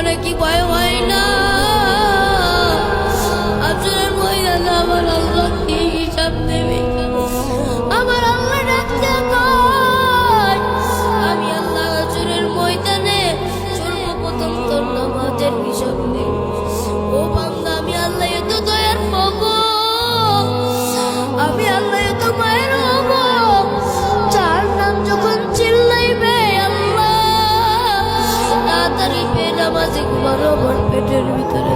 মনে কি ভয় হয় না? আসরের ময়দানে আমার আল্লাহ কি হিসাব দেবে? আমার আল্লাহ ডাকতে কয়, আমি আল্লাহ আসরের ময়দানে সর্বপ্রথম তোর নামাজের হিসাব দেব। ও বান্দা, আমি আল্লাহ এত দয়ার পাবো, আমি আল্লাহ এত মায়ের হবো, যার নাম যখন চিল্লাইবে আল্লাহ তাড়াতাড়ি নামাজে বরাবর পেটের ভিতরে